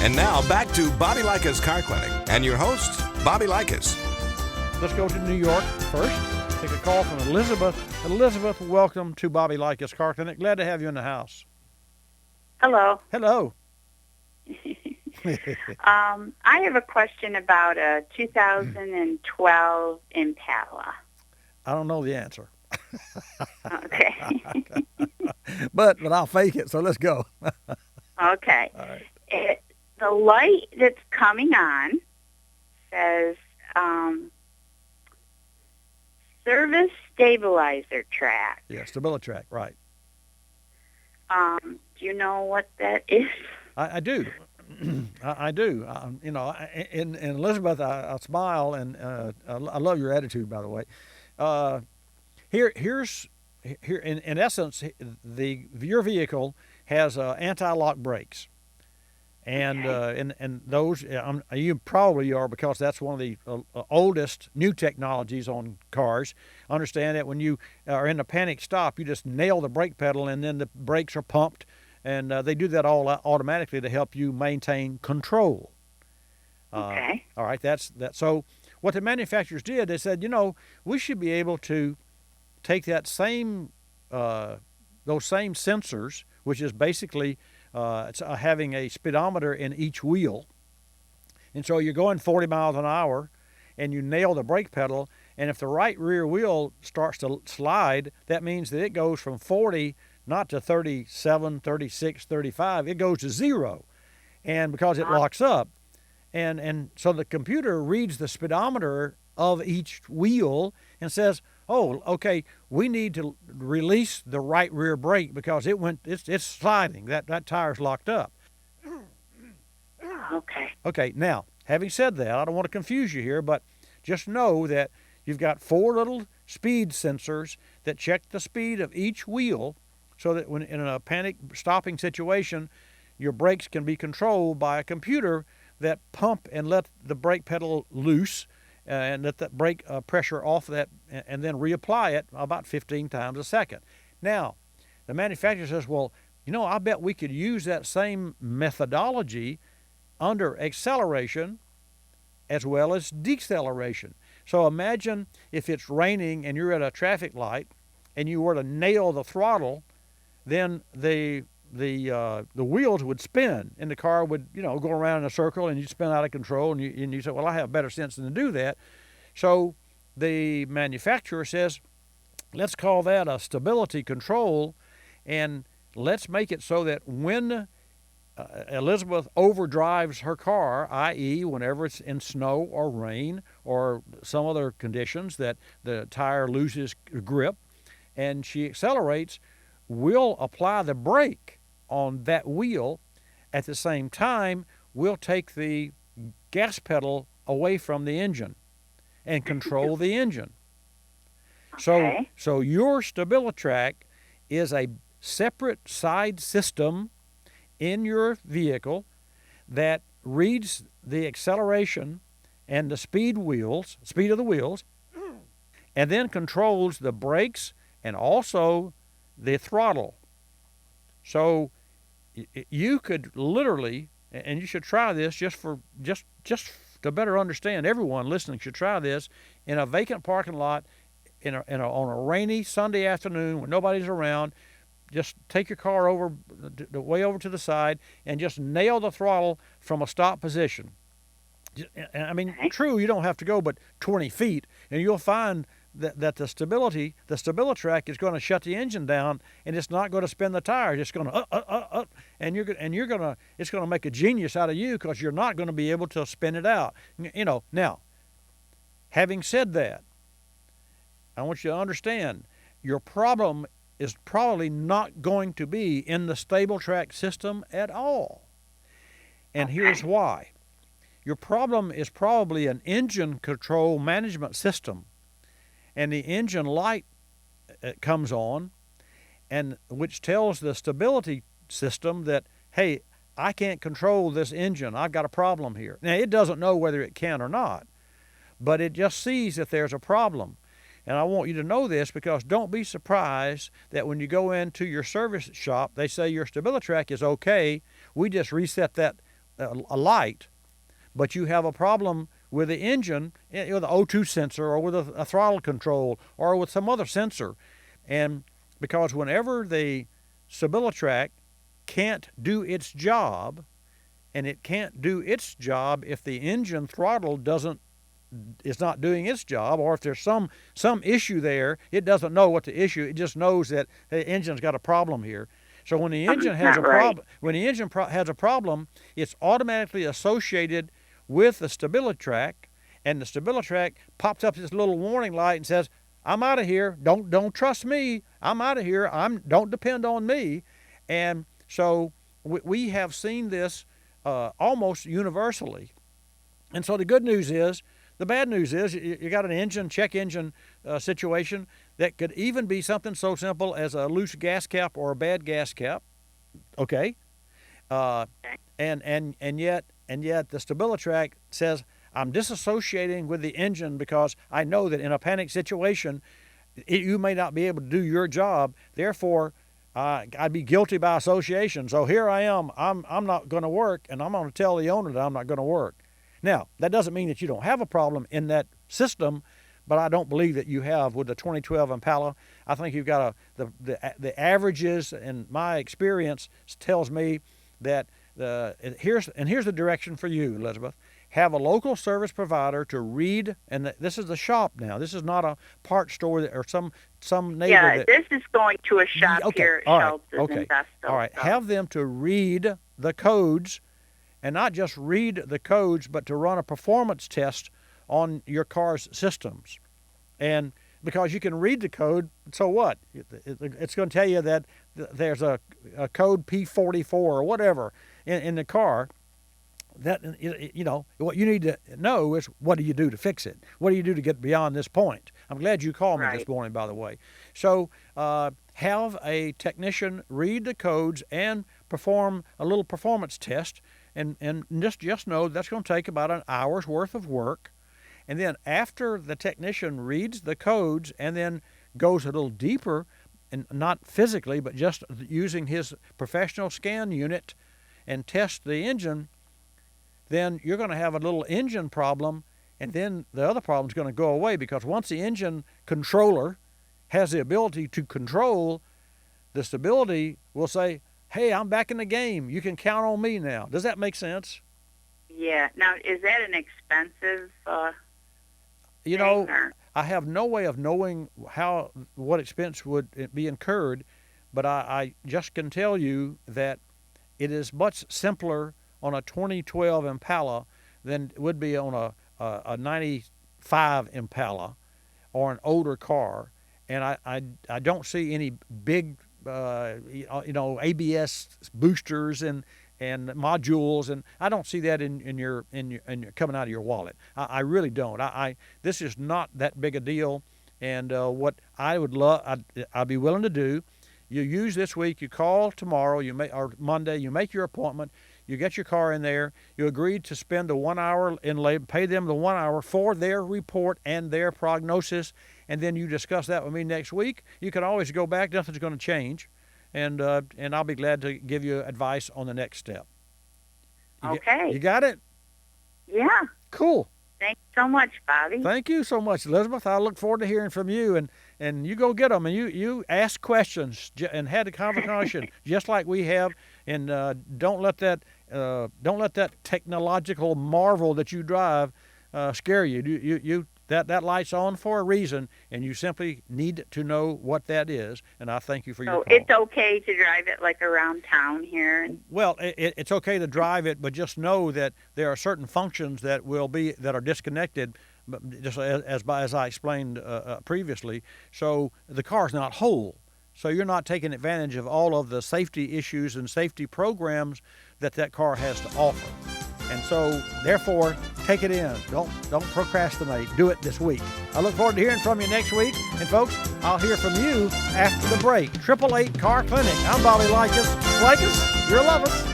And now back to Bobby Likis Car Clinic and your host, Bobby Likis. Let's go to New York first. Take a call from Elizabeth. Elizabeth, welcome to Bobby Likis Car Clinic. Glad to have you in the house. Hello. Hello. I have a question about a 2012 Impala. I don't know the answer. Okay. but I'll fake it, so let's go. Okay. All right. The light that's coming on says service stabilizer track. Yeah, StabiliTrak, right. Do you know what that is? I do. I do. In Elizabeth, I smile, and I love your attitude, by the way. Here in essence, your vehicle has anti-lock brakes, and Okay. and those you probably are, because that's one of the oldest new technologies on cars. Understand that when you are in a panic stop, you just nail the brake pedal, and then the brakes are pumped, and they do that all automatically to help you maintain control. Okay. All right, that's that. So what the manufacturers did, they said, we should be able to take that same those same sensors, which is basically it's having a speedometer in each wheel. And so you're going 40 miles an hour and you nail the brake pedal, and if the right rear wheel starts to slide, that means that it goes from 40 not to 37, 36, 35, it goes to 0. And because it locks up, and so the computer reads the speedometer of each wheel and says, oh, okay, we need to release the right rear brake because it's sliding. That tire's locked up. Okay. Okay, now, having said that, I don't want to confuse you here, but just know that you've got 4 little speed sensors that check the speed of each wheel, so that when in a panic stopping situation, your brakes can be controlled by a computer that pump and let the brake pedal loose, and let that brake pressure off that, and then reapply it about 15 times a second. Now, the manufacturer says, well, I bet we could use that same methodology under acceleration as well as deceleration. So imagine if it's raining and you're at a traffic light and you were to nail the throttle, then the wheels would spin, and the car would go around in a circle, and you'd spin out of control, and you say, well, I have better sense than to do that. So the manufacturer says, let's call that a stability control, and let's make it so that when Elizabeth overdrives her car, i.e. whenever it's in snow or rain or some other conditions that the tire loses grip and she accelerates, we'll apply the brake on that wheel. At the same time, we'll take the gas pedal away from the engine and control the engine. Okay. So your StabiliTrak is a separate side system in your vehicle that reads the acceleration and the speed of the wheels, and then controls the brakes and also the throttle. So you could literally, and you should try this just to better understand. Everyone listening should try this in a vacant parking lot on a rainy Sunday afternoon when nobody's around. Just take your car way over to the side and just nail the throttle from a stop position. I mean, true, you don't have to go but 20 feet, and you'll find that the StabiliTrak is going to shut the engine down, and it's not going to spin the tires. It's going to and it's going to make a genius out of you, because you're not going to be able to spin it out. Now, having said that, I want you to understand your problem is probably not going to be in the StabiliTrak system at all. And here's why. Your problem is probably an engine control management system, and the engine light comes on, and which tells the stability system that, hey, I can't control this engine. I've got a problem here. Now, it doesn't know whether it can or not, but it just sees that there's a problem. And I want you to know this, because don't be surprised that when you go into your service shop, they say your StabiliTrak is okay. We just reset that a light, but you have a problem with the engine, the O2 sensor, or with a throttle control, or with some other sensor. And because whenever the StabiliTrak can't do its job, and it can't do its job if the engine throttle is not doing its job, or if there's some issue there, it doesn't know what the issue. It just knows that the engine's got a problem here. So when the engine has a problem, has a problem, it's automatically associated with the StabiliTrak, and the StabiliTrak pops up this little warning light and says, "I'm out of here. Don't trust me. I'm out of here. Don't depend on me." And so we have seen this almost universally. And so the good news is, the bad news is you got an check engine situation that could even be something so simple as a loose gas cap or a bad gas cap. Okay, and yet the StabiliTrak says, "I'm disassociating with the engine because I know that in a panic situation, you may not be able to do your job. Therefore, I'd be guilty by association. So here I am. I'm not going to work, and I'm going to tell the owner that I'm not going to work." Now, that doesn't mean that you don't have a problem in that system, but I don't believe that you have with the 2012 Impala. I think you've got the averages, and my experience tells me that here's the direction for you, Elizabeth. Have a local service provider to read, and this is the shop now. This is not a parts store or some neighbor. Yeah, this is going to a shop here at Schultz's in Vestal. All right, So. have them to read the codes, and not just read the codes, but to run a performance test on your car's systems. And because you can read the code, so what? It's going to tell you that there's a code P44 or whatever in the car. That, what you need to know is, what do you do to fix it? What do you do to get beyond this point? I'm glad you called me this morning, by the way. So have a technician read the codes and perform a little performance test, and just know that's going to take about an hour's worth of work. And then after the technician reads the codes and then goes a little deeper, and not physically, but just using his professional scan unit and test the engine, then you're going to have a little engine problem, and then the other problem is going to go away, because once the engine controller has the ability to control, the stability will say, "Hey, I'm back in the game. You can count on me now." Does that make sense? Yeah. Now, is that an expensive thing, or? I have no way of knowing what expense would be incurred, but I just can tell you that it is much simpler on a 2012 Impala than it would be on a 95 Impala or an older car. And I don't see any big ABS boosters and modules, and I don't see that in your coming out of your wallet. I really don't. This is not that big a deal. And what I would I'd be willing to do, you use this week, you call tomorrow, or Monday, you make your appointment, you get your car in there, you agree to spend the 1 hour in labor, pay them the 1 hour for their report and their prognosis, and then you discuss that with me next week. You can always go back, nothing's going to change, and I'll be glad to give you advice on the next step. You got it? Yeah. Cool. Thanks so much, Bobby. Thank you so much, Elizabeth. I look forward to hearing from you, and you go get them, and you ask questions and had a conversation just like we have, and don't let that technological marvel that you drive scare you. That light's on for a reason, and you simply need to know what that is. And I thank you for your call. So it's okay to drive it like around town here? Well, it's okay to drive it, but just know that there are certain functions that are disconnected, just as I explained previously. So the car's not whole. So you're not taking advantage of all of the safety issues and safety programs that car has to offer. And so, therefore, take it in. Don't procrastinate. Do it this week. I look forward to hearing from you next week. And, folks, I'll hear from you after the break. 888 Car Clinic. I'm Bobby Likis. Likis, you'll love us.